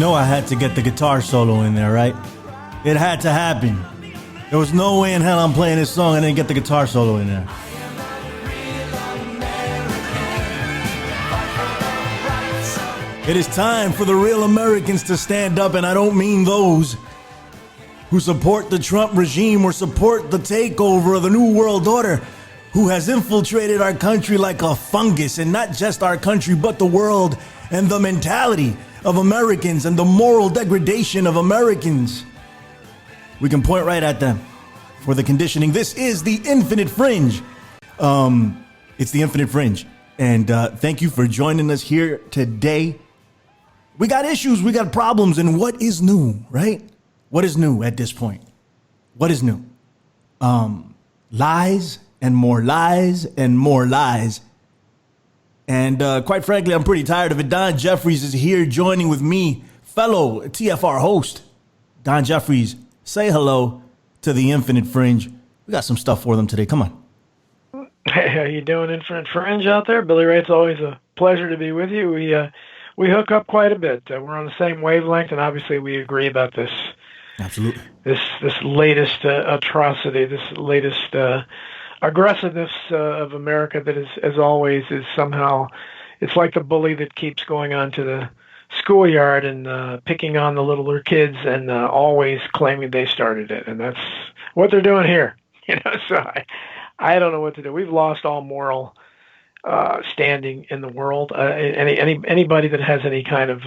know I had to get the guitar solo in there, right? It had to happen. There was no way in hell I'm playing this song and then get the guitar solo in there. It is time for the real Americans to stand up, and I don't mean those who support the Trump regime or support the takeover of the New World Order, who has infiltrated our country like a fungus, and not just our country, but the world, and the mentality of Americans and the moral degradation of Americans. We can point right at them for the conditioning. This is the Infinite Fringe. It's the Infinite Fringe. And thank you for joining us here today. We got issues, we got problems, and what is new, right? What is new at this point? What is new? Lies and more lies and more lies. And quite frankly, I'm pretty tired of it. Don Jeffries is here joining with me, fellow TFR host. Don Jeffries, say hello to the Infinite Fringe. We got some stuff for them today. Come on. Hey, how you doing, Infinite Fringe out there? Billy Ray, it's always a pleasure to be with you. We hook up quite a bit. We're on the same wavelength, and obviously we agree about this. Absolutely. This latest atrocity, this latest aggressiveness of America that is, as always, is somehow, it's like the bully that keeps going on to the schoolyard and picking on the littler kids and always claiming they started it. And that's what they're doing here. So I don't know what to do. We've lost all moral standing in the world. Anybody that has any kind of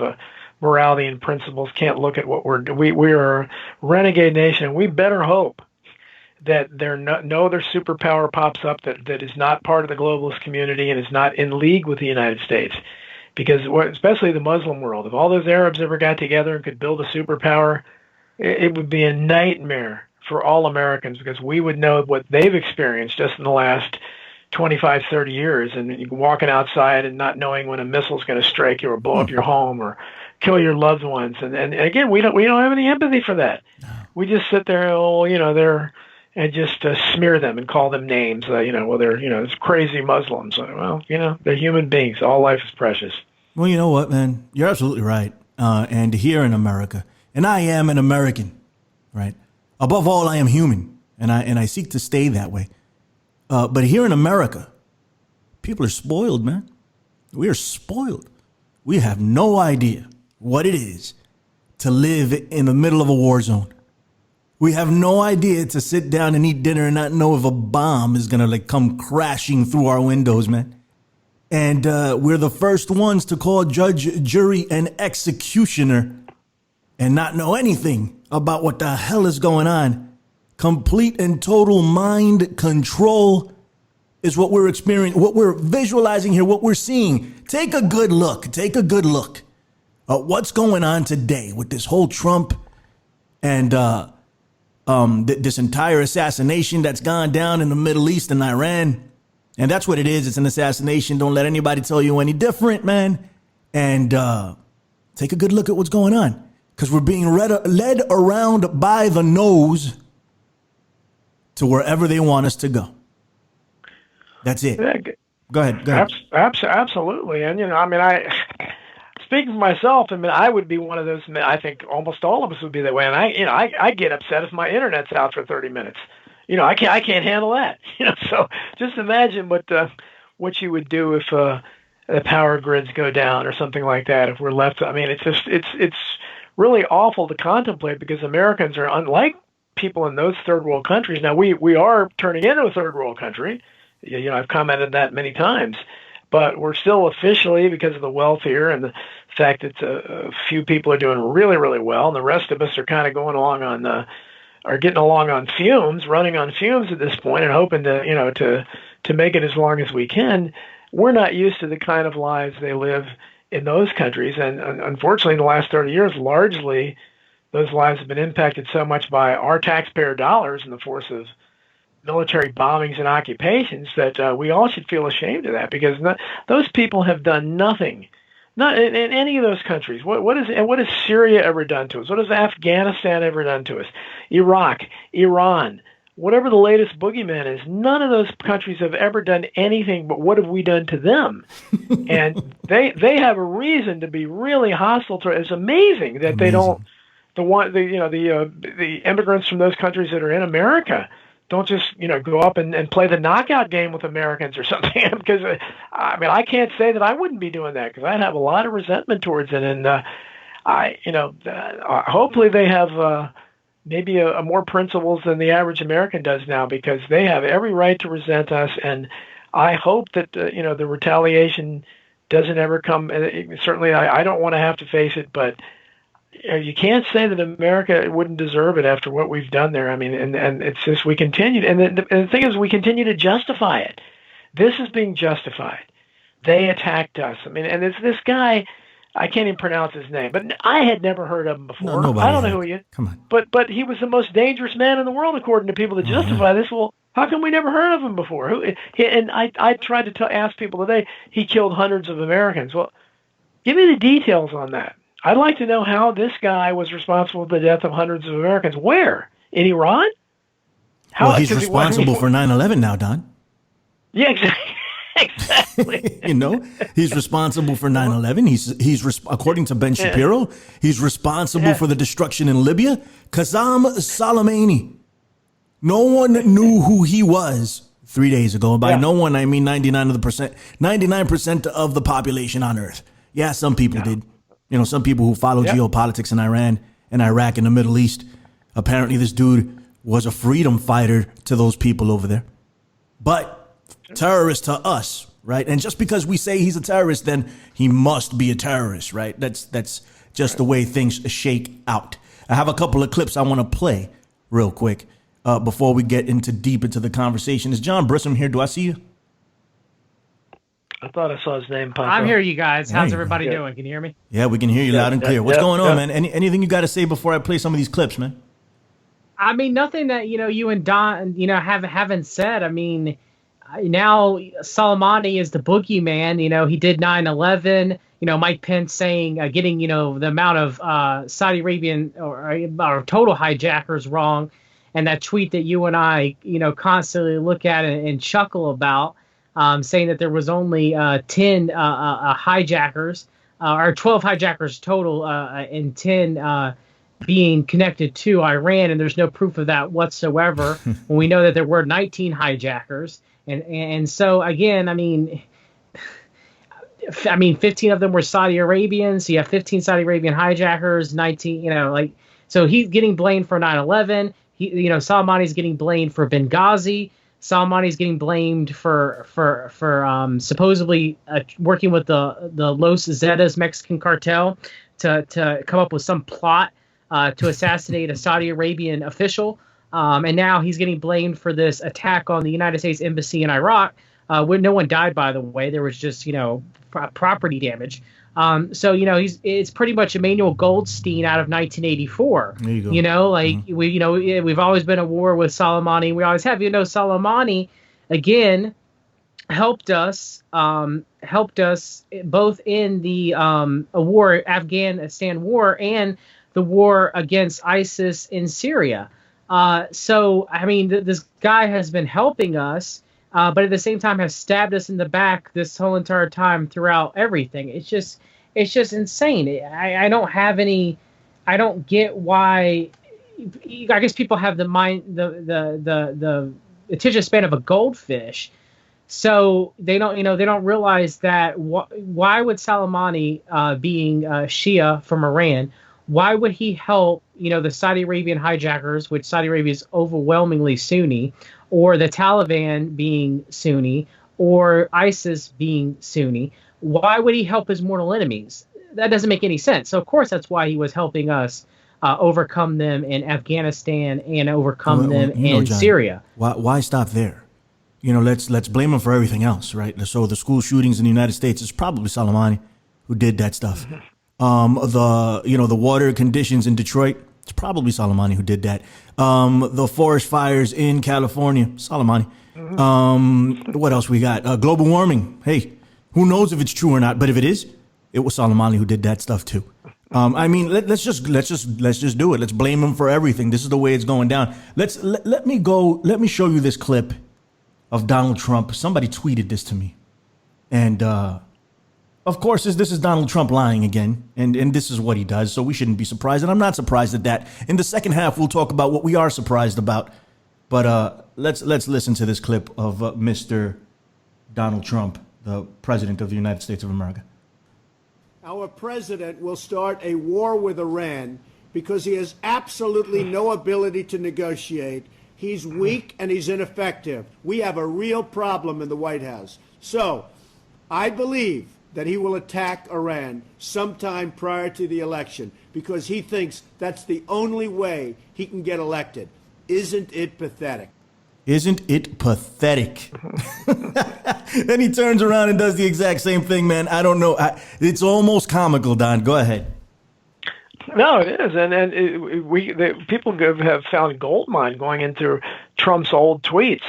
morality and principles can't look at what we're doing. We are a renegade nation. We better hope that no other superpower pops up that is not part of the globalist community and is not in league with the United States. Because especially the Muslim world, if all those Arabs ever got together and could build a superpower, it would be a nightmare for all Americans, because we would know what they've experienced just in the last 25, 30 years, and walking outside and not knowing when a missile's going to strike you or blow up your home or kill your loved ones. And again, we don't have any empathy for that. We just sit there, and just smear them and call them names. It's crazy Muslims. Well, they're human beings. All life is precious. Well, you know what, man? You're absolutely right. And here in America, and I am an American, right? Above all, I am human, and I seek to stay that way. But here in America, people are spoiled, man. We are spoiled. We have no idea what it is to live in the middle of a war zone. We have no idea to sit down and eat dinner and not know if a bomb is going to come crashing through our windows, man. And we're the first ones to call judge, jury, and executioner and not know anything about what the hell is going on. Complete and total mind control is what we're experiencing, what we're visualizing here, what we're seeing. Take a good look. Take a good look at what's going on today with this whole Trump and this entire assassination that's gone down in the Middle East and Iran. And that's what it is. It's an assassination. Don't let anybody tell you any different, man. And take a good look at what's going on, because we're being led around by the nose to wherever they want us to go. That's it. Go ahead. Absolutely. And, speaking for myself, I would be one of those. I think almost all of us would be that way. And I get upset if my internet's out for 30 minutes. I can't handle that. So just imagine what you would do if the power grids go down or something like that. If we're left, it's really awful to contemplate, because Americans are unlike people in those third world countries. Now we are turning into a third world country. I've commented that many times. But we're still officially, because of the wealth here and the fact that a few people are doing really, really well, and the rest of us are kind of going along are getting along on fumes, running on fumes at this point, and hoping to make it as long as we can. We're not used to the kind of lives they live in those countries, and unfortunately, in the last 30 years, largely those lives have been impacted so much by our taxpayer dollars in the force of military bombings and occupations that we all should feel ashamed of that, because those people have done nothing. Not in any of those countries. What has Syria ever done to us? What has Afghanistan ever done to us? Iraq, Iran, whatever the latest boogeyman is, none of those countries have ever done anything but what have we done to them? And they have a reason to be really hostile to it. It's amazing that they don't, the immigrants from those countries that are in America don't just, go up and play the knockout game with Americans or something. Because, I can't say that I wouldn't be doing that, because I'd have a lot of resentment towards it. And, hopefully they have maybe a more principles than the average American does now, because they have every right to resent us. And I hope that, the retaliation doesn't ever come. Certainly, I don't want to have to face it, but you can't say that America wouldn't deserve it after what we've done there. I mean, and it's just, we continue. And the thing is, we continue to justify it. This is being justified. They attacked us. I mean, and it's this guy, I can't even pronounce his name, but I had never heard of him before. No, I don't know who he is. Come on. But he was the most dangerous man in the world, according to people that justify this. Well, how come we never heard of him before? And I tried to ask people today, he killed hundreds of Americans. Well, give me the details on that. I'd like to know how this guy was responsible for the death of hundreds of Americans. Where? In Iran? Well, he's responsible for 9/11 now, Don. Yeah, exactly. Exactly. He's responsible for 9/11. He's according to Ben Shapiro, he's responsible for the destruction in Libya. Qassem Soleimani. No one knew who he was 3 days ago. By no one, I mean 99% of the population on Earth. Yeah, some people did. Some people who follow geopolitics in Iran and Iraq and the Middle East. Apparently, this dude was a freedom fighter to those people over there. But terrorist to us, right? And just because we say he's a terrorist, then he must be a terrorist, right? That's just the way things shake out. I have a couple of clips I want to play real quick before we get deep into the conversation. Is John Brisson here? Do I see you? I thought I saw his name pop I'm up. here, you guys. How's everybody doing? Can you hear me? Yeah, we can hear you loud and clear. What's going on, man? Anything you got to say before I play some of these clips, man? I mean, nothing that, you and Don, haven't said. I mean, now Soleimani is the boogeyman. He did 9/11. Mike Pence saying, getting, the amount of Saudi Arabian or total hijackers wrong. And that tweet that you and I, constantly look at and chuckle about. Saying that there was only 10 hijackers, or 12 hijackers total, and 10 being connected to Iran, and there's no proof of that whatsoever. When we know that there were 19 hijackers, and so again, I mean, 15 of them were Saudi Arabians. So you have 15 Saudi Arabian hijackers, 19, so he's getting blamed for 9/11. Soleimani's getting blamed for Benghazi. Soleimani's getting blamed for supposedly working with the Los Zetas Mexican cartel to come up with some plot to assassinate a Saudi Arabian official. And now he's getting blamed for this attack on the United States Embassy in Iraq, where no one died, by the way. There was just, property damage. It's pretty much Emmanuel Goldstein out of 1984. There you go. We've always been at war with Soleimani. We always have. Soleimani, again, helped us both in the Afghanistan war and the war against ISIS in Syria. This guy has been helping us. But at the same time has stabbed us in the back this whole entire time throughout everything. It's just insane. I don't get why. I guess people have the attention span of a goldfish, so they don't realize that. Why would Soleimani, being Shia from Iran, why would he help the Saudi Arabian hijackers, which Saudi Arabia is overwhelmingly Sunni, or the Taliban being Sunni, or ISIS being Sunni? Why would he help his mortal enemies? That doesn't make any sense. So, of course, that's why he was helping us overcome them in Afghanistan and overcome them in John, Syria. Why stop there? Let's blame him for everything else, right? So the school shootings in the United States is probably Soleimani who did that stuff. The water conditions in Detroit, it's probably Soleimani who did that. The forest fires in California, Soleimani. What else we got? Global warming. Hey, who knows if it's true or not? But if it is, it was Soleimani who did that stuff too. I mean, let's just do it. Let's blame him for everything. This is the way it's going down. Let me show you this clip of Donald Trump. Somebody tweeted this to me, and of course this is Donald Trump lying again, and this is what he does. So we shouldn't be surprised, and I'm not surprised at that. In the second half, we'll talk about what we are surprised about. But let's listen to this clip of Mr. Donald Trump, the President of the United States of America. Our president will start a war with Iran because he has absolutely no ability to negotiate. He's weak and he's ineffective. We have a real problem in the White House. So I believe that he will attack Iran sometime prior to the election because he thinks that's the only way he can get elected. Isn't it pathetic? Isn't it pathetic? Then he turns around and does the exact same thing, man. I don't know. It's almost comical, Don. Go ahead. No, it is, and people have found goldmine going into Trump's old tweets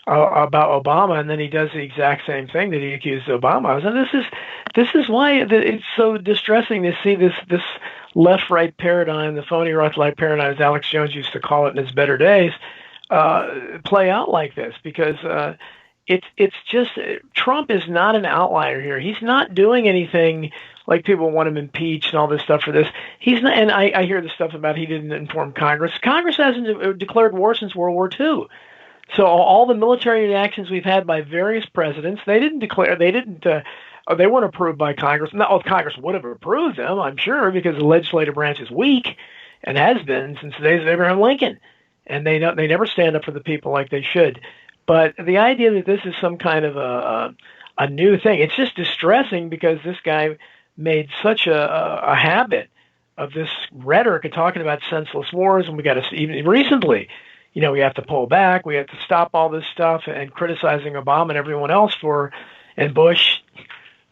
about Obama, and then he does the exact same thing that he accused Obama of. And this is why it's so distressing to see this left-right paradigm, the phony left-right paradigm, as Alex Jones used to call it in his better days, play out like this, because it's just Trump is not an outlier here. He's not doing anything like people want him impeached and all this stuff for this. He's not, and I hear the stuff about he didn't inform Congress. Congress hasn't declared war since World War II. So all the military actions we've had by various presidents, they didn't declare. They weren't approved by Congress. No, Congress would have approved them, I'm sure, because the legislative branch is weak and has been since the days of Abraham Lincoln. And they never stand up for the people like they should. But the idea that this is some kind of a new thing, it's just distressing because this guy made such a habit of this rhetoric of talking about senseless wars, and we got to even recently, we have to pull back, we have to stop all this stuff, and criticizing Obama and everyone else and Bush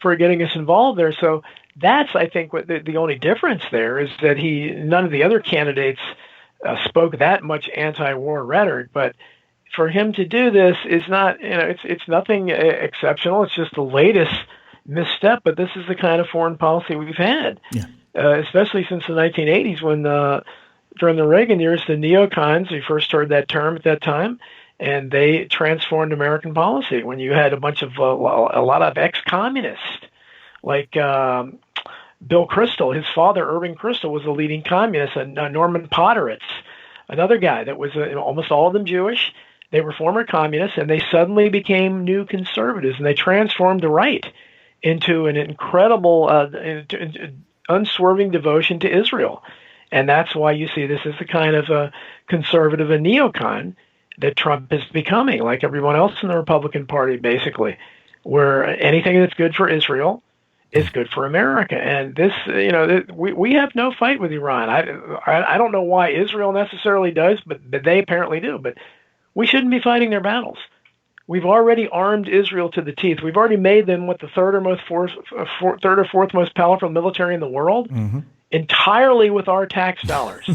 for getting us involved there. So that's, I think, what the only difference there is that none of the other candidates spoke that much anti-war rhetoric, but for him to do this is not, it's nothing exceptional. It's just the latest misstep, but this is the kind of foreign policy we've had, especially since the 1980s when during the Reagan years, the neocons, we first heard that term at that time, and they transformed American policy when you had a lot of ex-communists like Bill Kristol. His father, Irving Kristol, was a leading communist, and Norman Potteritz, another guy that was almost all of them Jewish. They were former communists, and they suddenly became new conservatives, and they transformed the right into an incredible, unswerving devotion to Israel. And that's why you see this as the kind of a conservative, a neocon that Trump is becoming, like everyone else in the Republican Party, basically, where anything that's good for Israel is good for America. And this, we have no fight with Iran. I don't know why Israel necessarily does, but they apparently do. But we shouldn't be fighting their battles. We've already armed Israel to the teeth. We've already made them the third or fourth most powerful military in the world, entirely with our tax dollars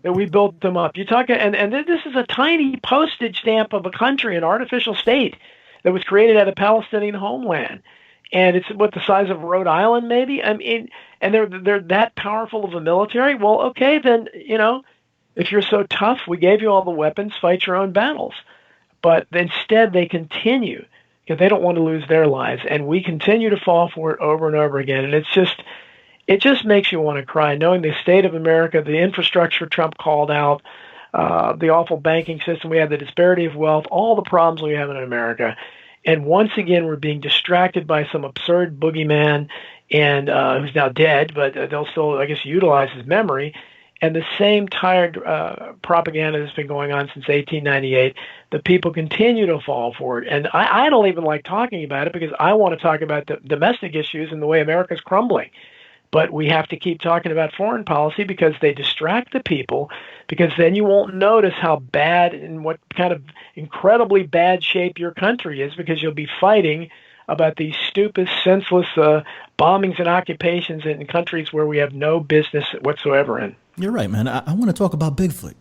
that we built them up. You talk, and this is a tiny postage stamp of a country, an artificial state that was created at a Palestinian homeland. And it's the size of Rhode Island, maybe. I mean, and they're that powerful of a military. Well, okay, then if you're so tough, we gave you all the weapons. Fight your own battles. But instead, they continue because they don't want to lose their lives, and we continue to fall for it over and over again. And it just makes you want to cry, knowing the state of America, the infrastructure Trump called out, the awful banking system we have, the disparity of wealth, all the problems we have in America. And once again, we're being distracted by some absurd boogeyman, and who's now dead, but they'll still, I guess, utilize his memory. And the same tired propaganda that's been going on since 1898, the people continue to fall for it. And I don't even like talking about it because I want to talk about the domestic issues and the way America's crumbling. But we have to keep talking about foreign policy because they distract the people, because then you won't notice how bad and what kind of incredibly bad shape your country is, because you'll be fighting about these stupid, senseless bombings and occupations in countries where we have no business whatsoever in. You're right, man. I want to talk about Bigfoot.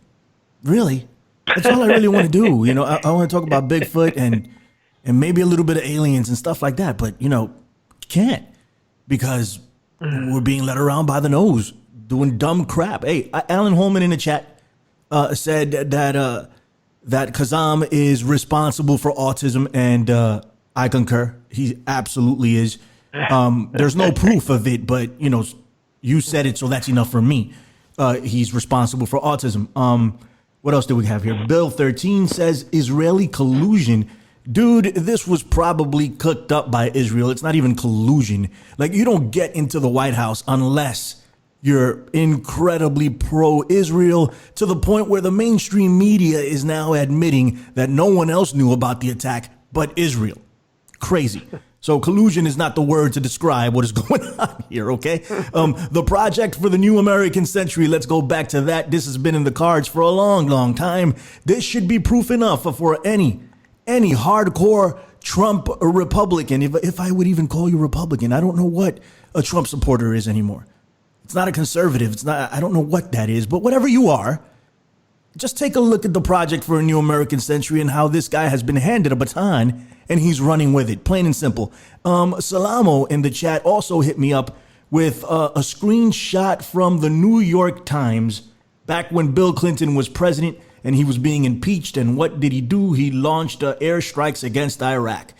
Really? That's all I really want to do. I want to talk about Bigfoot and maybe a little bit of aliens and stuff like that. But, you can't, because we're being led around by the nose, doing dumb crap. Hey, Alan Holman in the chat said that Qassem is responsible for autism, and I concur. He absolutely is. There's no proof of it, but you said it, so that's enough for me. He's responsible for autism. What else do we have here? Bill 13 says Israeli collusion. Dude, this was probably cooked up by Israel. It's not even collusion. Like, you don't get into the White House unless you're incredibly pro-Israel, to the point where the mainstream media is now admitting that no one else knew about the attack but Israel. Crazy. So collusion is not the word to describe what is going on here, okay? The project for the new American century, let's go back to that. This has been in the cards for a long, long time. This should be proof enough for any hardcore Trump Republican, if I would even call you Republican. I don't know what a Trump supporter is anymore. It's not a conservative. It's not. I don't know what that is, but whatever you are, just take a look at the project for a new American century and how this guy has been handed a baton and he's running with it, plain and simple. Salamo in the chat also hit me up with a screenshot from the New York Times back when Bill Clinton was president and he was being impeached. And what did he do? He launched airstrikes against Iraq.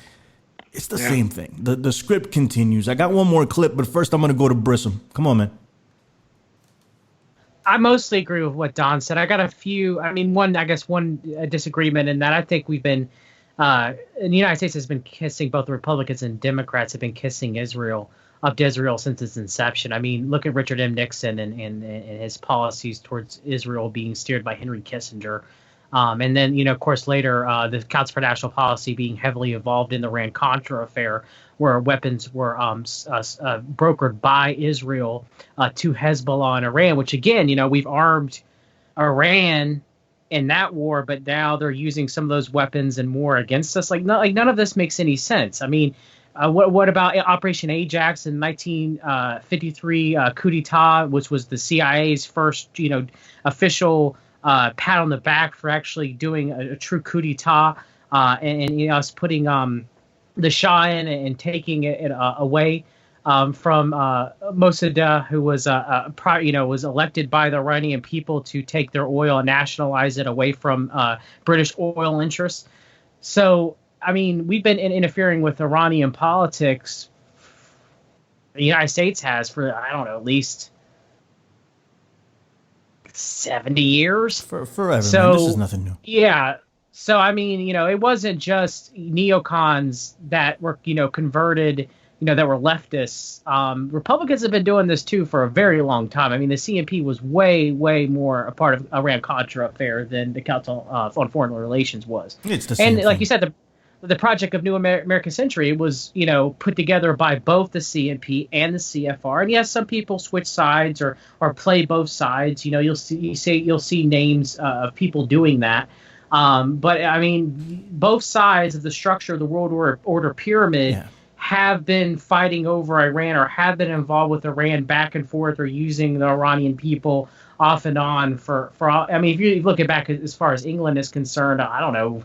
It's the same thing. The script continues. I got one more clip, but first I'm going to go to Brisson. Come on, man. I mostly agree with what Don said. I got a few, one disagreement in that I think we've been, the United States has been kissing, both the Republicans and Democrats have been kissing Israel, up to Israel since its inception. I mean, look at Richard M. Nixon and his policies towards Israel being steered by Henry Kissinger. And then, of course, later, the Council for National Policy being heavily involved in the Iran-Contra affair, where weapons were brokered by Israel to Hezbollah and Iran, which, again, we've armed Iran in that war, but now they're using some of those weapons and more against us. None of this makes any sense. I mean, what about Operation Ajax in 1953 coup d'etat, which was the CIA's first, official pat on the back for actually doing a true coup d'etat, and us putting the Shah in and taking it away from Mossadegh, who was was elected by the Iranian people to take their oil and nationalize it away from British oil interests. So, I mean, we've been interfering with Iranian politics. The United States has for, I don't know, at least 70 years. Forever, so, man. This is nothing new. Yeah. So, I mean, it wasn't just neocons that were, converted, that were leftists. Republicans have been doing this, too, for a very long time. I mean, the CNP was way, way more a part of Iran-Contra affair than the Council on Foreign Relations was. It's the same And like thing. you said, the project of New American Century was, put together by both the CNP and the CFR. And yes, some people switch sides or play both sides. You'll see names of people doing that. But I mean, both sides of the structure of the world order pyramid have been fighting over Iran or have been involved with Iran back and forth or using the Iranian people off and on for I mean, if you look at back as far as England is concerned, I don't know,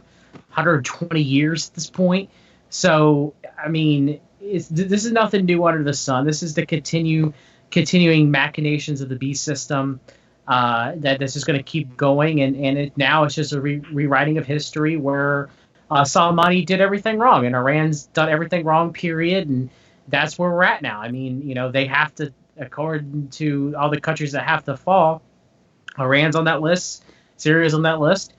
120 years at this point. So, I mean, this is nothing new under the sun. This is the continuing machinations of the beast system. That this is going to keep going, and now it's just a rewriting of history where Soleimani did everything wrong, and Iran's done everything wrong, period, and that's where we're at now. I mean, they have to, according to all the countries that have to fall, Iran's on that list, Syria's on that list,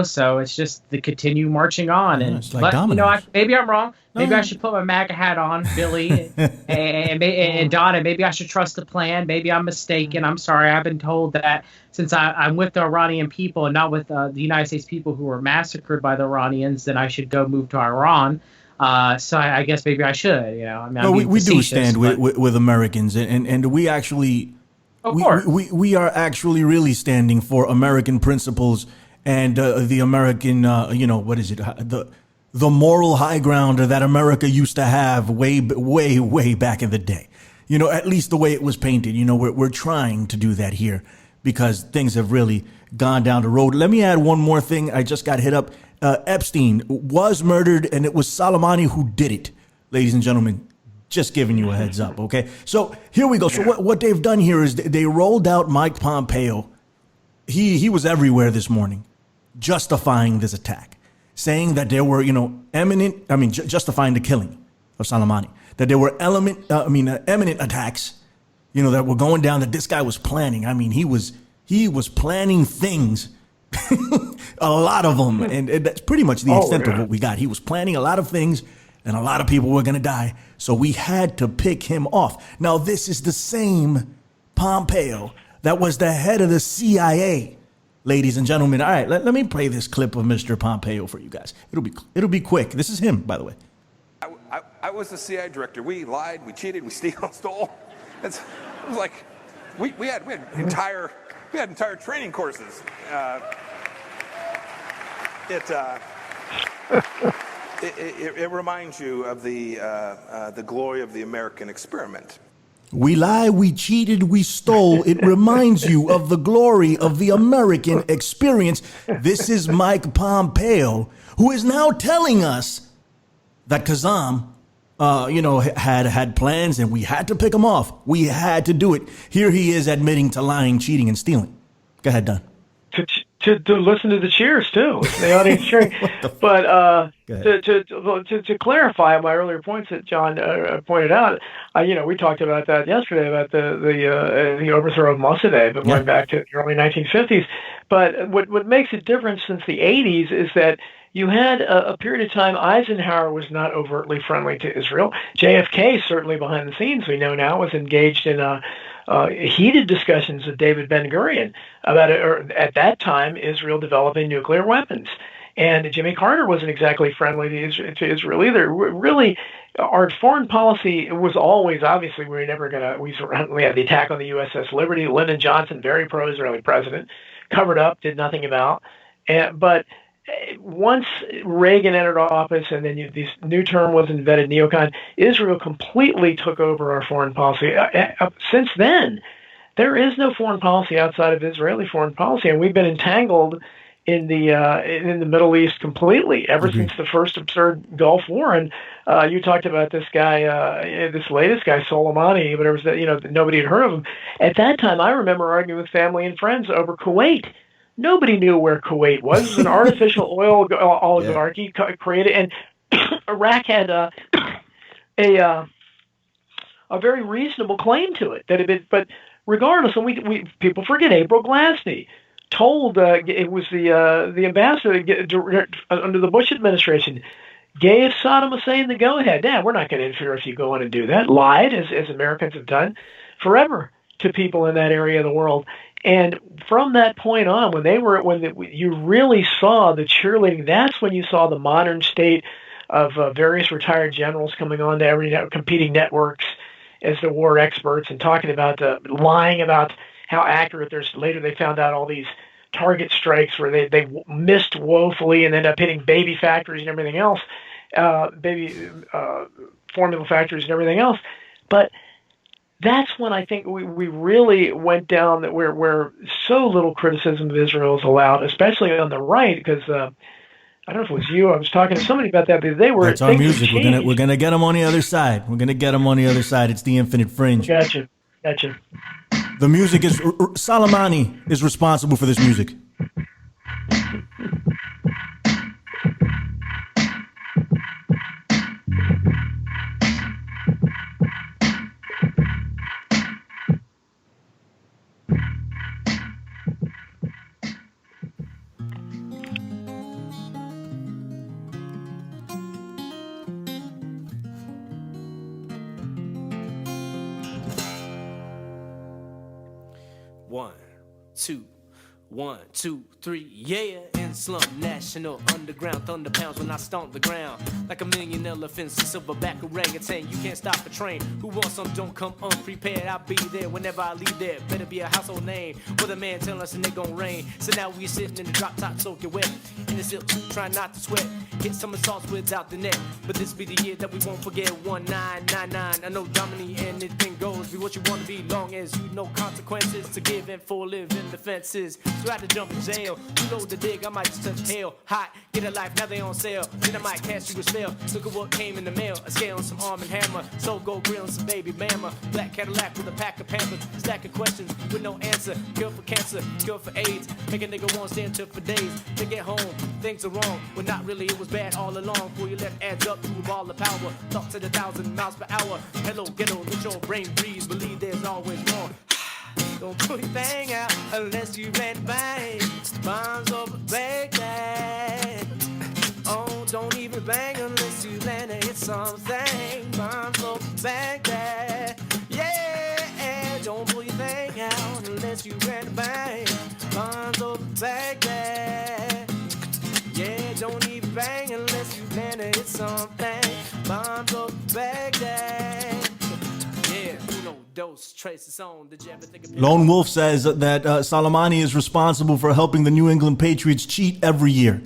so it's just the continue marching on. And it's like dominoes. Maybe I'm wrong. Maybe I should put my MAGA hat on, Billy, and Don, and maybe I should trust the plan. Maybe I'm mistaken. I'm sorry. I've been told that since I'm with the Iranian people and not with the United States people who were massacred by the Iranians, then I should go move to Iran. So I guess maybe I should. We do stand with Americans, and we actually, we are actually really standing for American principles. And the American, what is it? The moral high ground that America used to have way, way, way back in the day. At least the way it was painted. We're trying to do that here because things have really gone down the road. Let me add one more thing. I just got hit up. Epstein was murdered, and it was Soleimani who did it. Ladies and gentlemen, Just giving you a heads up, okay? So here we go. So what they've done here is they rolled out Mike Pompeo. He was everywhere this morning, justifying this attack, saying that there were, justifying the killing of Soleimani, that there were imminent attacks, that were going down, that this guy was planning. I mean, he was planning things, a lot of them, and that's pretty much the extent of what we got. He was planning a lot of things, and a lot of people were going to die, so we had to pick him off. Now, this is the same Pompeo that was the head of the CIA, ladies and gentlemen. All right, let me play this clip of Mr. Pompeo for you guys. It'll be quick. This is him, by the way. I was the CIA director. We lied, we cheated, we stole. It was like we had entire training courses. It reminds you of the glory of the American experiment. We lie, we cheated, we stole. It reminds you of the glory of the American experience. This is Mike Pompeo, who is now telling us that Qassem, had plans and we had to pick him off. We had to do it. Here he is admitting to lying, cheating, and stealing. Go ahead, Don. To listen to the cheers too, the audience cheering. But to clarify my earlier points that John pointed out, we talked about that yesterday about the overthrow of Mossadegh, but going back to the early 1950s. But what makes it different since the 80s is that you had a period of time Eisenhower was not overtly friendly to Israel. JFK, certainly behind the scenes, we know now, was engaged in heated discussions with David Ben-Gurion about at that time, Israel developing nuclear weapons. And Jimmy Carter wasn't exactly friendly to Israel either. Really, our foreign policy was always, obviously, we had the attack on the USS Liberty. Lyndon Johnson, very pro-Israeli president, covered up, did nothing about. But once Reagan entered office and then this new term was invented, neocon, Israel completely took over our foreign policy. Since then, there is no foreign policy outside of Israeli foreign policy, and we've been entangled in the Middle East completely ever since the first absurd Gulf War. And you talked about this guy, this latest guy, Soleimani, whatever that nobody had heard of him. At that time, I remember arguing with family and friends over Kuwait. Nobody knew where Kuwait was. It was an artificial oil oligarchy created, and Iraq had a very reasonable claim to it. But regardless, and people forget April Glassney told it was the ambassador under the Bush administration gave Saddam Hussein the go-ahead. Yeah, we're not going to interfere if you go in and do that. Lied, as Americans have done forever to people in that area of the world. And from that point on, you really saw the cheerleading, that's when you saw the modern state of various retired generals coming on to competing networks as the war experts and talking about lying about how accurate later they found out all these target strikes where they missed woefully and ended up hitting baby factories and everything else, baby formula factories and everything else. But that's when I think we really went down where so little criticism of Israel is allowed, especially on the right, because I don't know if it was you. I was talking to somebody about that, but That's our music. We're gonna get them on the other side. It's the Infinite Fringe. Gotcha. The music is Soleimani is responsible for this music. One, two, three, yeah. In slum, national, underground, thunder pounds when I stomp the ground. Like a million elephants, a silverback orangutan. You can't stop a train. Who wants some don't come unprepared. I'll be there whenever I leave there. Better be a household name. With a man telling us and they gon' rain. So now we sitting in the drop top soaking wet. In the silk suit, trying not to sweat. Hit some assaults without the net. But this be the year that we won't forget. 1999. I know Dominique and anything goes. Be what you wanna be long as you know consequences. To give and for live in defenses. so I had to jump in jail. Reload the dig, I might just touch hell. Hot, get a life, now they on sale. Then I might cast you a spell. Look at what came in the mail. A scale and some arm and hammer. Soul gold grill and some baby mama. Black Cadillac with a pack of pampers. Stack of questions with no answer. Cure for cancer, cure for AIDS. Make a nigga won't stand till for days. To get home, things are wrong. Well, not really, it was bad all along. Before your left adds up to a ball of power. Thoughts at 1,000 miles per hour. Hello, ghetto, let your brain breathe. Believe there's always more. Don't put your thing out unless you ready to bang. Bombs over Baghdad. Oh, don't even bang unless you land to hit something. Bombs over Baghdad. Yeah, don't pull your thing out unless you ready to bang. Bombs over Baghdad. Yeah, don't even bang unless you land to hit something. Bombs over Baghdad. Lone Wolf says that Soleimani is responsible for helping the New England Patriots cheat every year.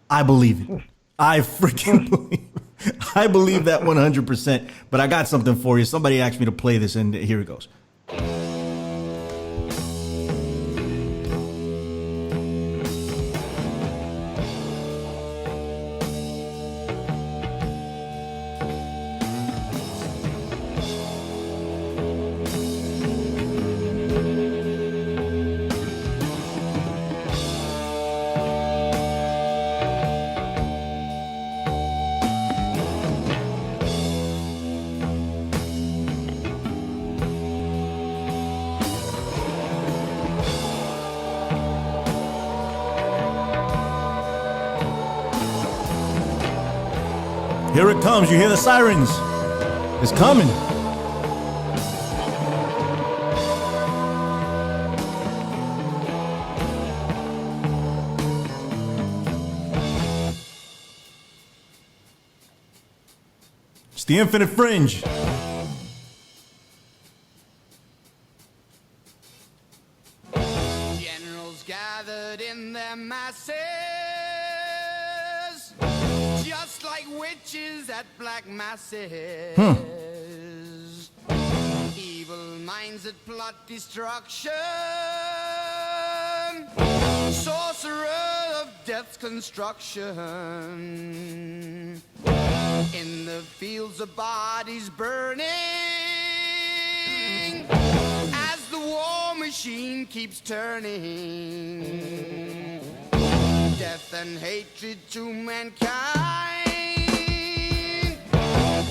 I believe it. I freaking believe it. I believe that 100%. But I got something for you. Somebody asked me to play this, and here it goes. Here it comes. You hear the sirens. It's coming. It's the Infinite Fringe. Generals gathered in their masses, just like witches at black masses. Evil minds that plot destruction, sorcerer of death's construction. In the fields of bodies burning, as the war machine keeps turning. Death and hatred to mankind,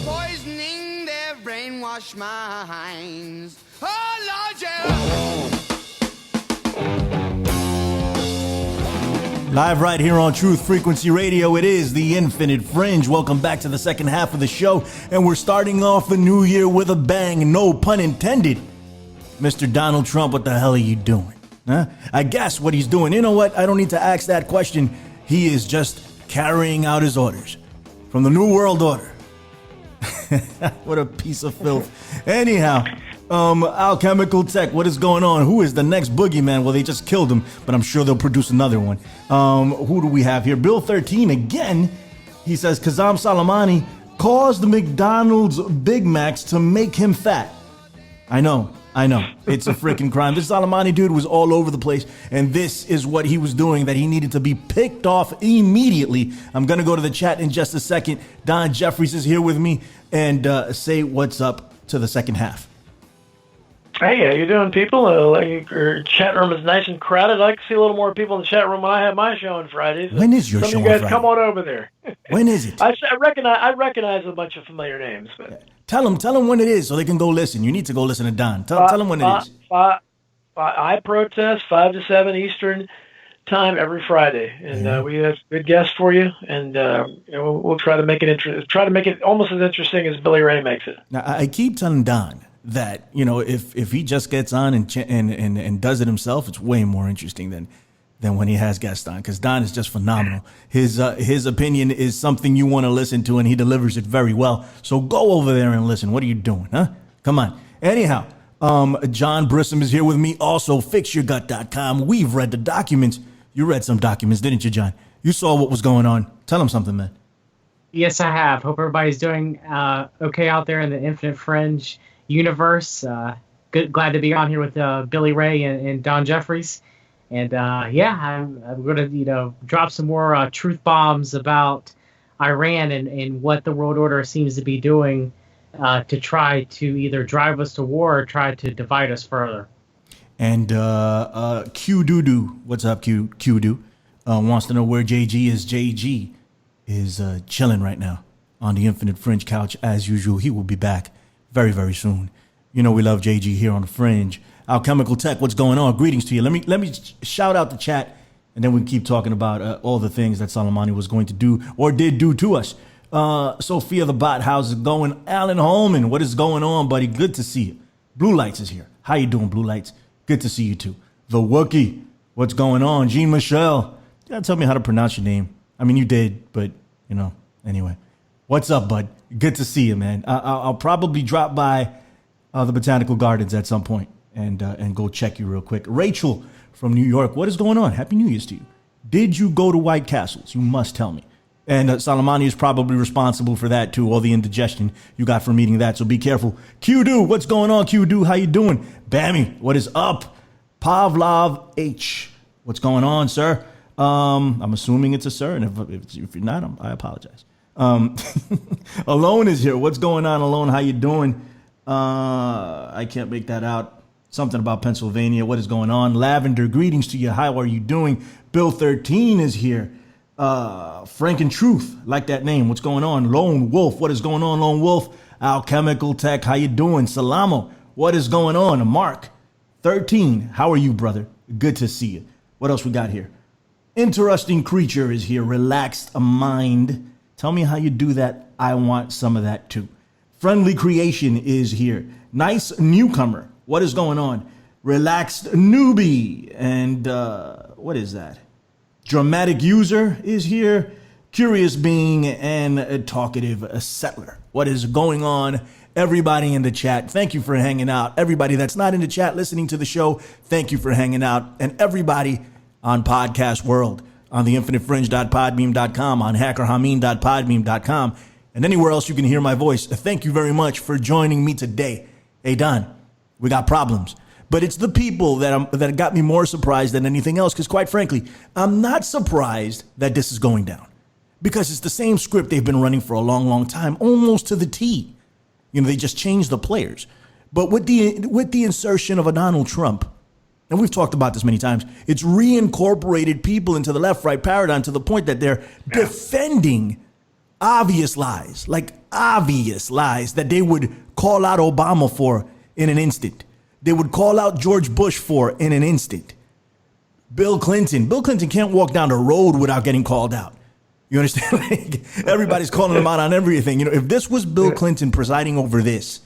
poisoning their brainwashed minds. Oh, Lord, yeah. Live right here on Truth Frequency Radio, it is the Infinite Fringe. Welcome back to the second half of the show, and we're starting off the new year with a bang, no pun intended. Mr. Donald Trump, what the hell are you doing? Huh? I guess what he's doing, you know what? I don't need to ask that question. He is just carrying out his orders from the New World Order. What a piece of filth. Anyhow, Alchemical Tech, what is going on? Who is the next boogeyman? Well, they just killed him, but I'm sure they'll produce another one. Who do we have here? Bill 13 again. He says Qassem Soleimani caused the McDonald's Big Macs to make him fat. I know. It's a freaking crime. This Soleimani dude was all over the place, and this is what he was doing that he needed to be picked off immediately. I'm going to go to the chat in just a second. Don Jeffries is here with me, and say what's up to the second half. Hey, how you doing, people? Your chat room is nice and crowded. I like to see a little more people in the chat room when I have my show on Fridays. When is your show on Some of you guys Friday? come on over there. When is it? I recognize a bunch of familiar names. But Tell them when it is so they can go listen. You need to go listen to Don. Tell them when it is. I protest 5 to 7 Eastern time every Friday, and we have good guests for you, and we'll try to make it almost as interesting as Billy Ray makes it. Now, I keep telling Don that if he just gets on and does it himself, it's way more interesting than when he has guests on, because Don is just phenomenal. His opinion is something you want to listen to, and he delivers it very well. So go over there and listen. What are you doing, huh? Come on. Anyhow, John Brisson is here with me. Also, fixyourgut.com. We've read the documents. You read some documents, didn't you, John? You saw what was going on. Tell him something, man. Yes, I have. Hope everybody's doing okay out there in the Infinite Fringe universe. Glad to be on here with Billy Ray and Don Jeffries. And I'm going to drop some more truth bombs about Iran and what the world order seems to be doing to try to either drive us to war or try to divide us further. And Q Doo, what's up, Q Doo? Wants to know where JG is. JG is chilling right now on the Infinite Fringe couch as usual. He will be back very, very soon. You know we love JG here on the Fringe. Alchemical Tech, what's going on? Greetings to you. Let me shout out the chat, and then we can keep talking about all the things that Soleimani was going to do or did do to us. Sophia the Bot, how's it going? Alan Holman, what is going on, buddy? Good to see you. Blue Lights is here. How you doing, Blue Lights? Good to see you too. The Wookie, what's going on? Jean Michelle, you gotta tell me how to pronounce your name. I mean, you did, but anyway. What's up, bud? Good to see you, man. I'll probably drop by the Botanical Gardens at some point and go check you real quick. Rachel from New York, what is going on? Happy New Year's to you. Did you go to White Castles? You must tell me. And Soleimani is probably responsible for that too, all the indigestion you got from eating that, so be careful. Q-Do, what's going on, Q-Do? How you doing? Bammy, what is up? Pavlov H, what's going on, sir? I'm assuming it's a sir, and if you're not, I apologize. Alone is here. What's going on, Alone? How you doing? I can't make that out. Something about Pennsylvania. What is going on? Lavender, greetings to you. How are you doing? Bill 13 is here. Frank and Truth, like that name. What's going on? Lone Wolf, what is going on, Lone Wolf? Alchemical Tech, how you doing? Salamo, what is going on? Mark 13, how are you, brother? Good to see you. What else we got here? Interesting Creature is here. Relaxed Mind. Tell me how you do that. I want some of that too. Friendly Creation is here. Nice Newcomer. What is going on? Relaxed Newbie. And what is that? Dramatic User is here. Curious Being and a Talkative Settler. What is going on? Everybody in the chat, thank you for hanging out. Everybody that's not in the chat listening to the show, thank you for hanging out. And everybody on Podcast World, on the infinitefringe.podbeam.com, on hackerhameen.podbeam.com, and anywhere else you can hear my voice. Thank you very much for joining me today. Hey, Don, we got problems. But it's the people that got me more surprised than anything else, because quite frankly, I'm not surprised that this is going down, because it's the same script they've been running for a long, long time, almost to the T. They just changed the players. But with the insertion of a Donald Trump, and we've talked about this many times, it's reincorporated people into the left-right paradigm to the point that they're defending obvious lies that they would call out Obama for in an instant. They would call out George Bush for in an instant. Bill Clinton can't walk down the road without getting called out. You understand? Everybody's calling him out on everything. If this was Bill Clinton presiding over this,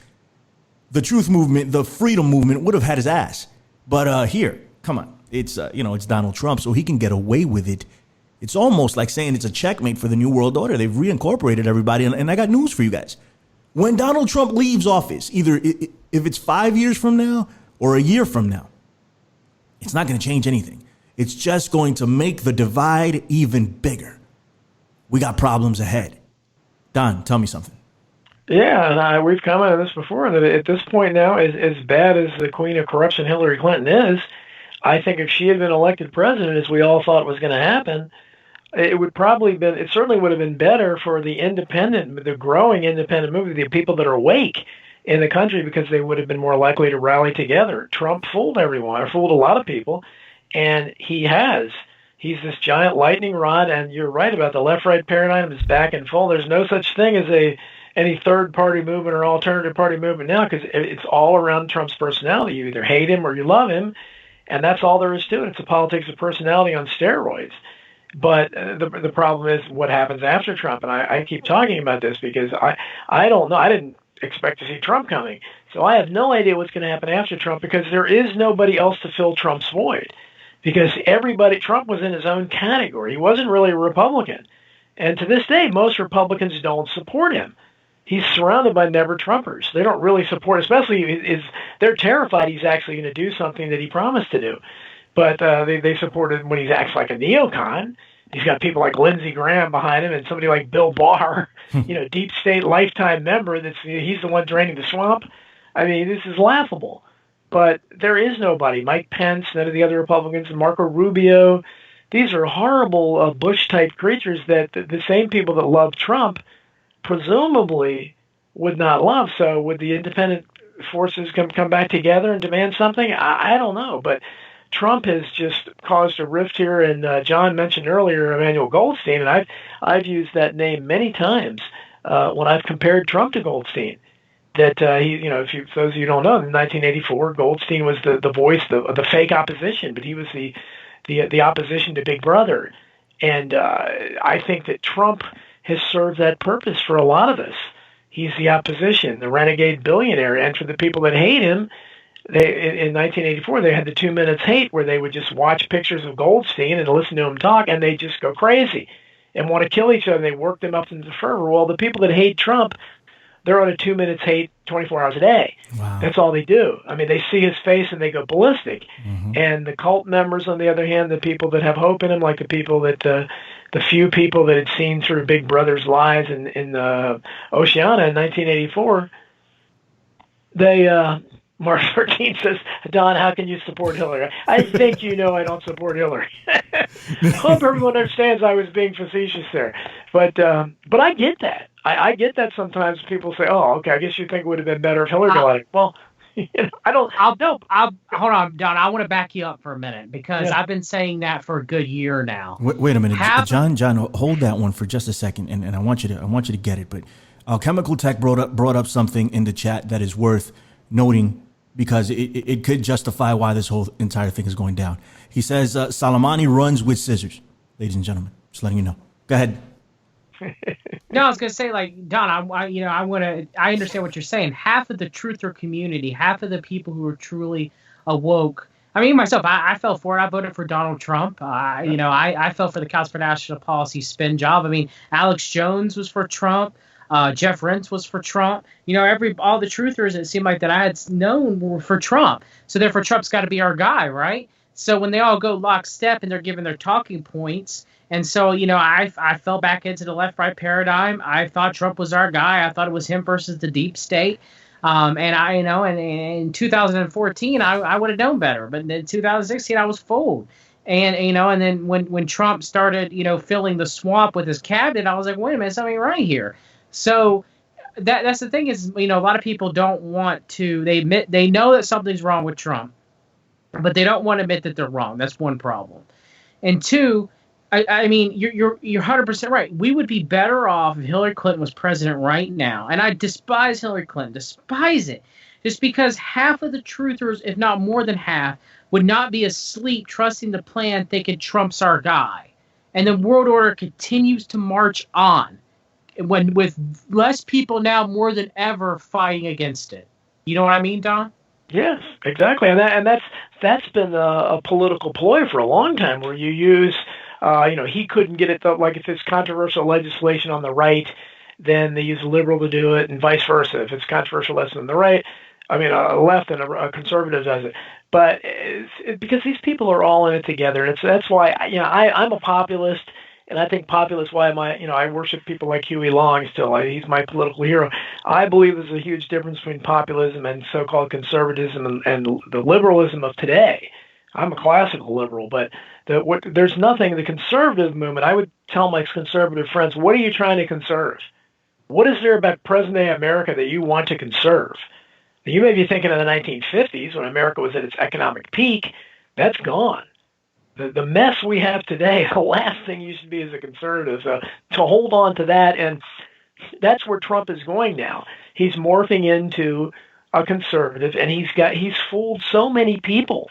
the truth movement, the freedom movement would have had his ass. But here, come on. It's Donald Trump, so he can get away with it. It's almost like saying it's a checkmate for the New World Order. They've reincorporated everybody. And I got news for you guys. When Donald Trump leaves office, either if it's 5 years from now or a year from now, it's not going to change anything. It's just going to make the divide even bigger. We got problems ahead. Don, tell me something. Yeah, and we've commented on this before, that at this point now, as bad as the queen of corruption Hillary Clinton is, I think if she had been elected president, as we all thought was going to happen, it certainly would have been better for the growing independent movement, the people that are awake in the country, because they would have been more likely to rally together. Trump fooled everyone, or fooled a lot of people, and he's this giant lightning rod, and you're right about the left-right paradigm is back in full. There's no such thing as any third-party movement or alternative party movement now, because it's all around Trump's personality. You either hate him or you love him, and that's all there is to it. It's a politics of personality on steroids. But the problem is what happens after Trump, and I keep talking about this because I don't know. I didn't expect to see Trump coming, so I have no idea what's going to happen after Trump, because there is nobody else to fill Trump's void. Because Trump was in his own category. He wasn't really a Republican. And to this day, most Republicans don't support him. He's surrounded by never-Trumpers. They don't really support, especially they're terrified he's actually going to do something that he promised to do. But they support him when he acts like a neocon. He's got people like Lindsey Graham behind him, and somebody like Bill Barr, deep state lifetime member. He's the one draining the swamp. I mean, this is laughable. but there is nobody. Mike Pence, none of the other Republicans, Marco Rubio. These are horrible Bush-type creatures that the same people that love Trump presumably would not love. So would the independent forces come back together and demand something? I don't know. But Trump has just caused a rift here. And John mentioned earlier Emmanuel Goldstein, and I've used that name many times when I've compared Trump to Goldstein. That he, if those of you don't know, in 1984, Goldstein was the voice of the fake opposition, but he was the opposition to Big Brother. And I think that Trump has served that purpose for a lot of us. He's the opposition, the renegade billionaire. And for the people that hate him, in 1984, they had the 2 minutes hate where they would just watch pictures of Goldstein and listen to him talk, and they just go crazy and want to kill each other. And they work them up into fervor. Well, the people that hate Trump, they're on a 2 minutes hate 24 hours a day. Wow. That's all they do. I mean, they see his face and they go ballistic. Mm-hmm. And the cult members, on the other hand, the people that have hope in him, like the people that the few people that had seen through Big Brother's lies in Oceana in 1984, they Mark 13 says, Don, how can you support Hillary? I think I don't support Hillary. Hope everyone understands I was being facetious there. But I get that. I get that sometimes people say, oh, okay, I guess you think it would have been better if Hillary got it. Well, I don't. Hold on, Don. I want to back you up for a minute because I've been saying that for a good year now. Wait a minute, John, hold that one for just a second, and I want you to get it. But Chemical Tech brought up something in the chat that is worth noting because it could justify why this whole entire thing is going down. He says Soleimani runs with scissors, ladies and gentlemen. Just letting you know. Go ahead. No, I was gonna say, like, Don, I understand what you're saying. Half of the truther community, half of the people who are truly awoke. I mean, myself, I fell for it. I voted for Donald Trump. I fell for the Council for National Policy spin job. I mean, Alex Jones was for Trump. Jeff Rentz was for Trump. All the truthers, it seemed like that I had known were for Trump. So therefore, Trump's got to be our guy, right? So when they all go lockstep and they're giving their talking points. And so, I fell back into the left-right paradigm. I thought Trump was our guy. I thought it was him versus the deep state. And in 2014, I would have known better. But in 2016, I was fooled. And, and then when Trump started, filling the swamp with his cabinet, I was like, wait a minute, something right here. So that's the thing is, a lot of people don't want to, they know that something's wrong with Trump, but they don't want to admit that they're wrong. That's one problem. And two, I mean, you're 100% right. We would be better off if Hillary Clinton was president right now. And I despise Hillary Clinton, despise it. Just because half of the truthers, if not more than half, would not be asleep trusting the plan thinking Trump's our guy. And the world order continues to march on with less people now more than ever fighting against it. You know what I mean, Don? Yes, exactly. And that's been a political ploy for a long time where you use he couldn't get it, like if it's controversial legislation on the right, then they use a liberal to do it, and vice versa. If it's controversial less on the right, a left and a conservative does it. But because these people are all in it together, and that's why I'm a populist, and I think populists. Why am I? I worship people like Huey Long still. He's my political hero. I believe there's a huge difference between populism and so-called conservatism and the liberalism of today. I'm a classical liberal, but there's nothing, the conservative movement, I would tell my conservative friends, what are you trying to conserve? What is there about present-day America that you want to conserve? You may be thinking of the 1950s when America was at its economic peak. That's gone. The mess we have today, the last thing you should be as a conservative. So to hold on to that, and that's where Trump is going now. He's morphing into a conservative, and he's fooled so many people.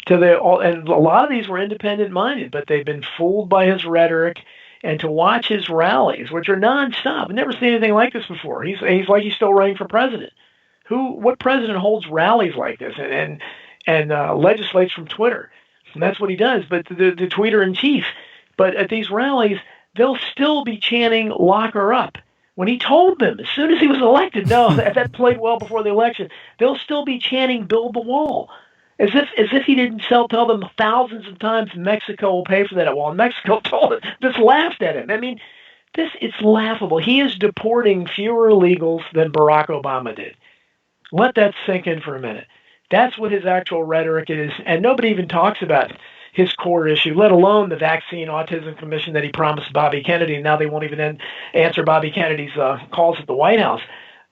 And a lot of these were independent-minded, but they've been fooled by his rhetoric, and to watch his rallies, which are nonstop. I've never seen anything like this before. He's like he's still running for president. What president holds rallies like this and legislates from Twitter? And that's what he does. But the tweeter in chief. But at these rallies, they'll still be chanting "lock her up." When he told them as soon as he was elected, no, that played well before the election. They'll still be chanting "build the wall." As if he didn't tell them thousands of times Mexico will pay for that wall. And Mexico told him, just laughed at him. I mean, it's laughable. He is deporting fewer illegals than Barack Obama did. Let that sink in for a minute. That's what his actual rhetoric is, and nobody even talks about his core issue, let alone the vaccine autism commission that he promised Bobby Kennedy. Now they won't even answer Bobby Kennedy's calls at the White House,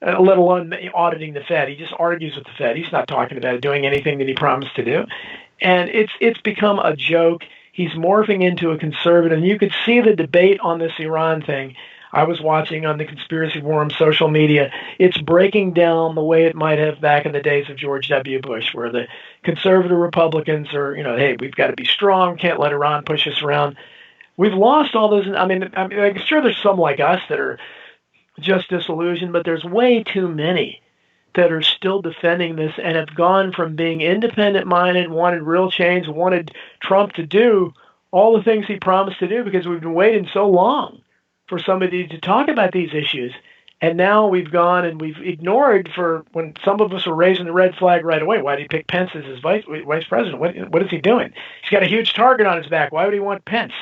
let alone auditing the Fed. He just argues with the Fed. He's not talking about doing anything that he promised to do. And it's become a joke. He's morphing into a conservative. And you could see the debate on this Iran thing. I was watching on the Conspiracy Forum social media. It's breaking down the way it might have back in the days of George W. Bush, where the conservative Republicans are, hey, we've got to be strong, can't let Iran push us around. We've lost all those. I'm sure there's some like us that are just disillusioned, but there's way too many that are still defending this and have gone from being independent-minded, wanted real change, wanted Trump to do all the things he promised to do because we've been waiting so long for somebody to talk about these issues. And now we've gone and we've ignored for when some of us were raising the red flag right away. Why did he pick Pence as his vice president? What is he doing? He's got a huge target on his back. Why would he want Pence?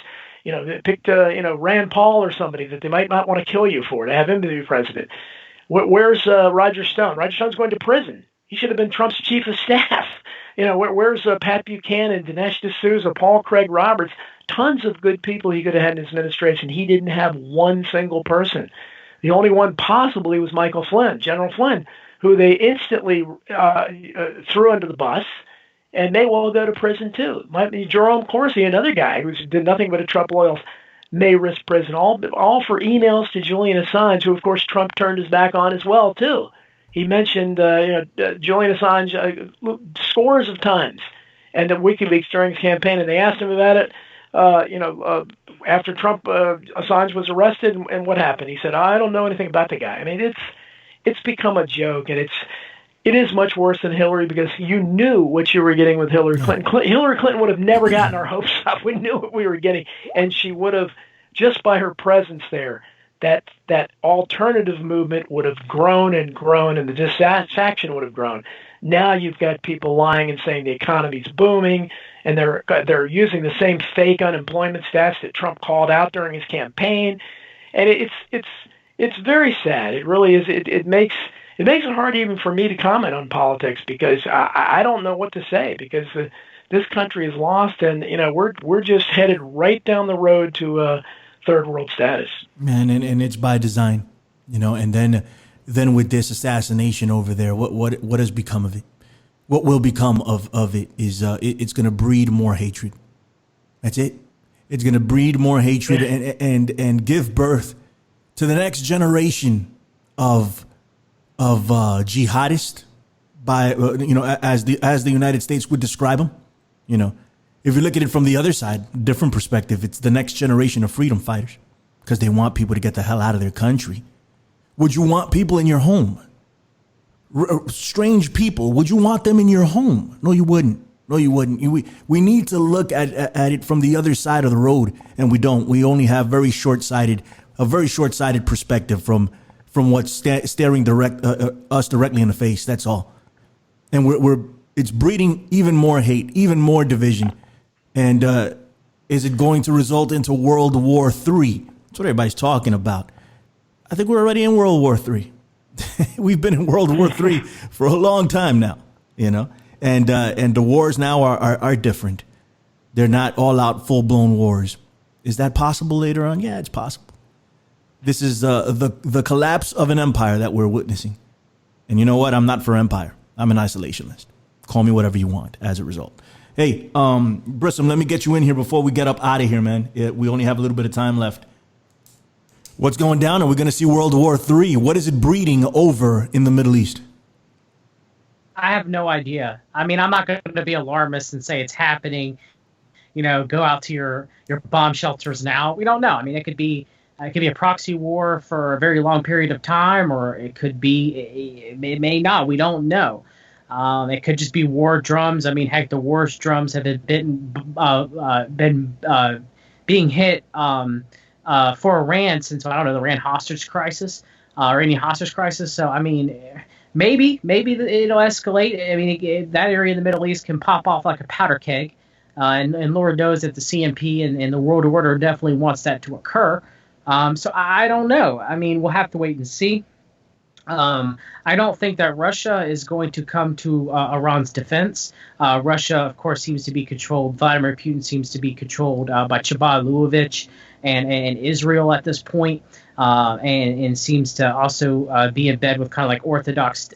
They picked, Rand Paul or somebody that they might not want to kill you for to have him to be president. Where's Roger Stone? Roger Stone's going to prison. He should have been Trump's chief of staff. Where's Pat Buchanan, Dinesh D'Souza, Paul Craig Roberts? Tons of good people he could have had in his administration. He didn't have one single person. The only one possibly was Michael Flynn, General Flynn, who they instantly threw under the bus, and may well go to prison too. Jerome Corsi, another guy who did nothing but a Trump loyal, may risk prison, all for emails to Julian Assange, who of course Trump turned his back on as well too. He mentioned Julian Assange scores of times, and at WikiLeaks during his campaign, and they asked him about it. After Trump, Assange was arrested, and what happened? He said, "I don't know anything about the guy." I mean, it's become a joke, and it is much worse than Hillary because you knew what you were getting with Hillary Clinton. Hillary Clinton would have never gotten our hopes up. We knew what we were getting, and she would have, just by her presence there, that alternative movement would have grown and grown, and the dissatisfaction would have grown. Now you've got people lying and saying the economy's booming, and they're using the same fake unemployment stats that Trump called out during his campaign, and it's very sad. It really is. It makes it hard even for me to comment on politics because I don't know what to say because this country is lost, and we're just headed right down the road to third world status. Man, and it's by design, and then with this assassination over there, what has become of it? What will become of it is it's going to breed more hatred. That's it. It's going to breed more hatred and give birth to the next generation of jihadists, by as the United States would describe them. If you look at it from the other side, different perspective, it's the next generation of freedom fighters because they want people to get the hell out of their country. Would you want people in your home? Strange people, would you want them in your home? No, you wouldn't. No, you wouldn't. We need to look at it from the other side of the road, and we don't. We only have a very short-sighted perspective from what's staring us directly in the face. That's all. And it's breeding even more hate, even more division. And is it going to result into World War III? That's what everybody's talking about. I think we're already in World War III. We've been in World War III for a long time now, and the wars now are different. They're not all out full blown wars. Is that possible later on? Yeah, it's possible. This is the collapse of an empire that we're witnessing. And you know what? I'm not for empire. I'm an isolationist. Call me whatever you want as a result. Hey, Brisson, let me get you in here before we get up out of here, man. We only have a little bit of time left. What's going down? Are we going to see World War III? What is it breeding over in the Middle East? I have no idea. I mean, I'm not going to be alarmist and say it's happening. Go out to your bomb shelters now. We don't know. I mean, it could be a proxy war for a very long period of time, or it could be, it may not. We don't know. It could just be war drums. I mean, heck, the war drums have been being hit for Iran since, I don't know, the Iran hostage crisis, Iranian hostage crisis. So, I mean, maybe it'll escalate. I mean, that area in the Middle East can pop off like a powder keg. And Lord knows that the CMP and the world order definitely wants that to occur. So I don't know. I mean, we'll have to wait and see. I don't think that Russia is going to come to Iran's defense. Russia, of course, seems to be controlled. Vladimir Putin seems to be controlled by Chabalovich and Israel at this point, and seems to also be in bed with kind of like Orthodox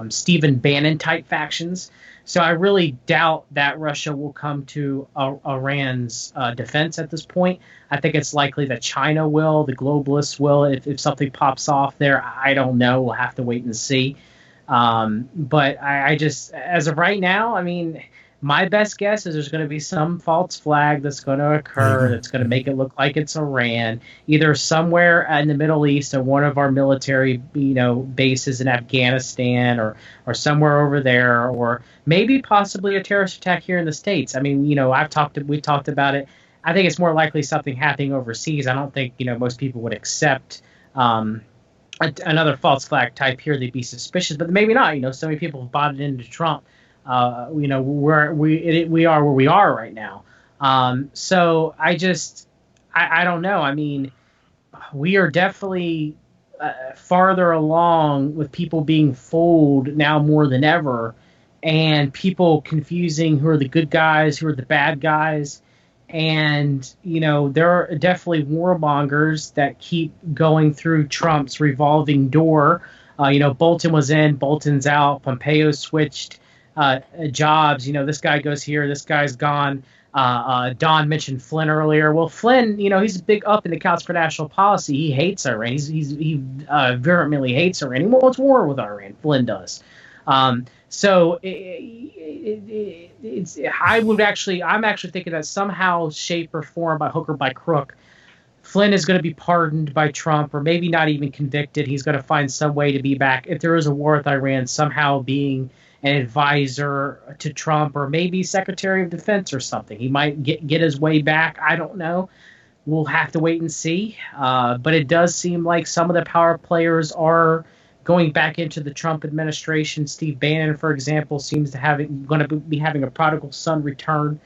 Stephen Bannon type factions. So I really doubt that Russia will come to Iran's defense at this point. I think it's likely that China will, the globalists will, if something pops off there. I don't know. We'll have to wait and see. But I just, as of right now, I mean, my best guess is there's going to be some false flag that's going to occur that's going to make it look like it's Iran, either somewhere in the Middle East or one of our military, bases in Afghanistan or somewhere over there, or maybe possibly a terrorist attack here in the States. I mean, we talked about it. I think it's more likely something happening overseas. I don't think, most people would accept another false flag type here. They'd be suspicious, but maybe not. So many people have bought it into Trump. We are where we are right now. So I don't know. I mean, we are definitely farther along with people being fooled now more than ever, and people confusing who are the good guys, who are the bad guys. And, there are definitely warmongers that keep going through Trump's revolving door. Bolton was in, Bolton's out, Pompeo switched jobs. This guy goes here, this guy's gone. Don mentioned Flynn earlier. Well, Flynn, he's a big up in the Council for National Policy. He hates Iran. He vehemently hates Iran. He wants war with Iran. Flynn does. So I'm actually thinking that somehow, shape, or form, by hook or by crook, Flynn is going to be pardoned by Trump, or maybe not even convicted. He's going to find some way to be back, if there is a war with Iran, somehow being an advisor to Trump, or maybe Secretary of Defense or something. He might get his way back. I don't know. We'll have to wait and see. But it does seem like some of the power players are going back into the Trump administration. Steve Bannon, for example, seems to going to be having a prodigal son return.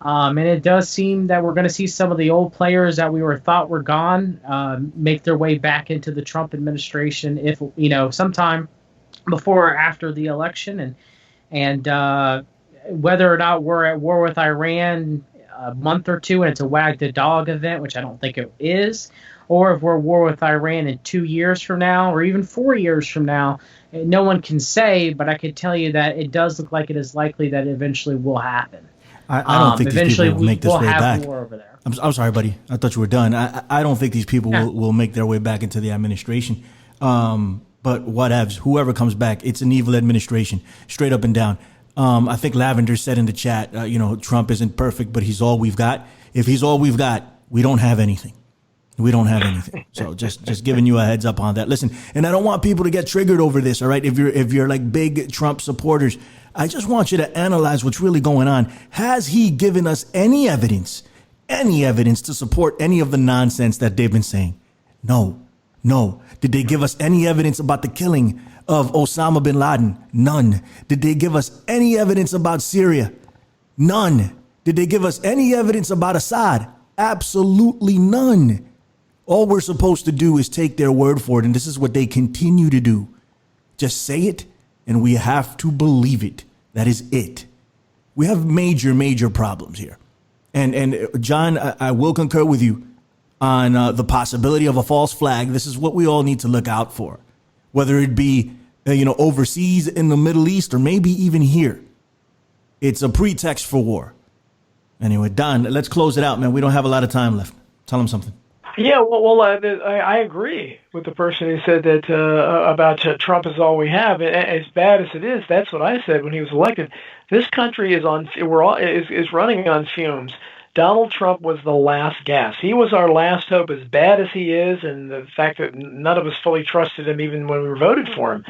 And it does seem that we're going to see some of the old players that we thought were gone make their way back into the Trump administration, if sometime before or after the election, and whether or not we're at war with Iran a month or two and it's a wag the dog event, which I don't think it is, or if we're at war with Iran in 2 years from now or even 4 years from now, no one can say, but I could tell you that it does look like it is likely that it eventually will happen. I don't think these people will make this way back. War over there. I'm sorry, buddy. I thought you were done. I don't think these people will make their way back into the administration. But whatevs, whoever comes back, it's an evil administration, straight up and down. I think Lavender said in the chat, Trump isn't perfect, but he's all we've got. If he's all we've got, we don't have anything. We don't have anything. So just giving you a heads up on that. Listen, and I don't want people to get triggered over this. All right. If you're like big Trump supporters, I just want you to analyze what's really going on. Has he given us any evidence to support any of the nonsense that they've been saying? No. Did they give us any evidence about the killing of Osama bin Laden? None. Did they give us any evidence about Syria? None. Did they give us any evidence about Assad? Absolutely none. All we're supposed to do is take their word for it, and this is what they continue to do. Just say it, and we have to believe it. That is it. We have major problems here. And John, I will concur with you on the possibility of a false flag. This is what we all need to look out for, whether it be overseas in the Middle East or maybe even here. It's a pretext for war. Anyway, Don, let's close it out, man. We don't have a lot of time left. Tell him something. Yeah, well, I agree with the person who said that about Trump is all we have. As bad as it is, that's what I said when he was elected. This country is running on fumes. Donald Trump was the last gas. He was our last hope, as bad as he is, and the fact that none of us fully trusted him even when we voted for him.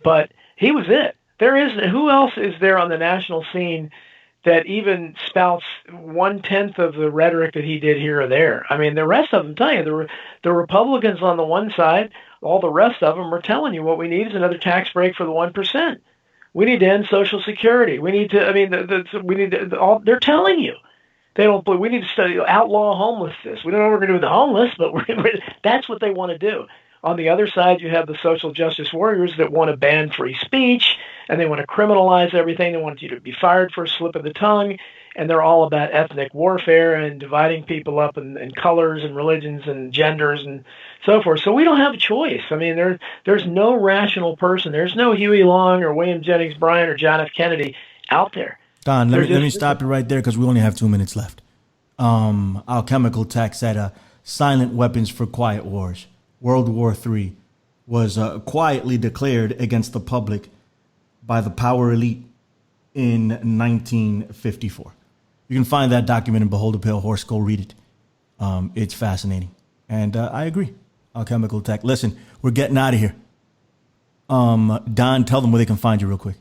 But he was it. Who else is there on the national scene that even spouts 1/10 of the rhetoric that he did here or there? I mean, the rest of them tell you, the Republicans on the one side, all the rest of them are telling you what we need is another tax break for the 1%. We need to end Social Security. We need to, they're telling you. They don't. We need to outlaw homelessness. We don't know what we're going to do with the homeless, but that's what they want to do. On the other side, you have the social justice warriors that want to ban free speech, and they want to criminalize everything. They want you to be fired for a slip of the tongue, and they're all about ethnic warfare and dividing people up in colors and religions and genders and so forth. So we don't have a choice. I mean, there's no rational person. There's no Huey Long or William Jennings Bryan or John F. Kennedy out there. Don, let me stop you right there because we only have 2 minutes left. Alchemical Tech said silent weapons for quiet wars. World War III was quietly declared against the public by the power elite in 1954. You can find that document in Behold a Pale Horse. Go read it. It's fascinating. And I agree. Alchemical Tech. Listen, we're getting out of here. Don, tell them where they can find you real quick.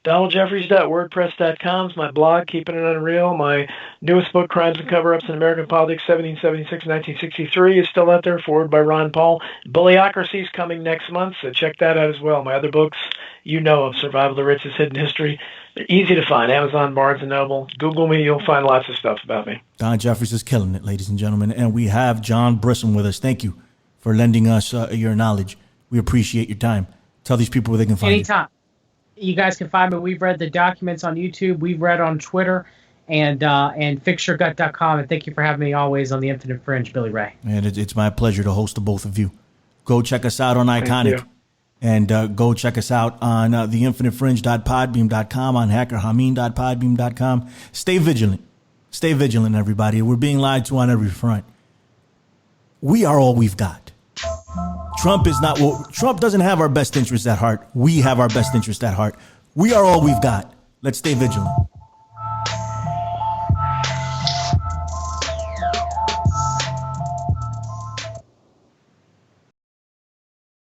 DonaldJeffries.wordpress.com is my blog, Keeping It Unreal. My newest book, Crimes and Cover-Ups in American Politics, 1776-1963, is still out there, forward by Ron Paul. Bullyocracy is coming next month, so check that out as well. My other books, of Survival of the Richest, Hidden History. They're easy to find. Amazon, Barnes & Noble. Google me. You'll find lots of stuff about me. Don Jeffries is killing it, ladies and gentlemen. And we have John Brisson with us. Thank you for lending us your knowledge. We appreciate your time. Tell these people where they can find you. Anytime. You guys can find me. We've read the documents on YouTube. We've read on Twitter and fixyourgut.com. And thank you for having me always on the Infinite Fringe, Billy Ray. And it's my pleasure to host the both of you. Go check us out on Iconic. And go check us out on theinfinitefringe.podbeam.com, on hackerhameen.podbeam.com. Stay vigilant. Stay vigilant, everybody. We're being lied to on every front. We are all we've got. Trump doesn't have our best interests at heart. We have our best interests at heart. We are all we've got. Let's stay vigilant.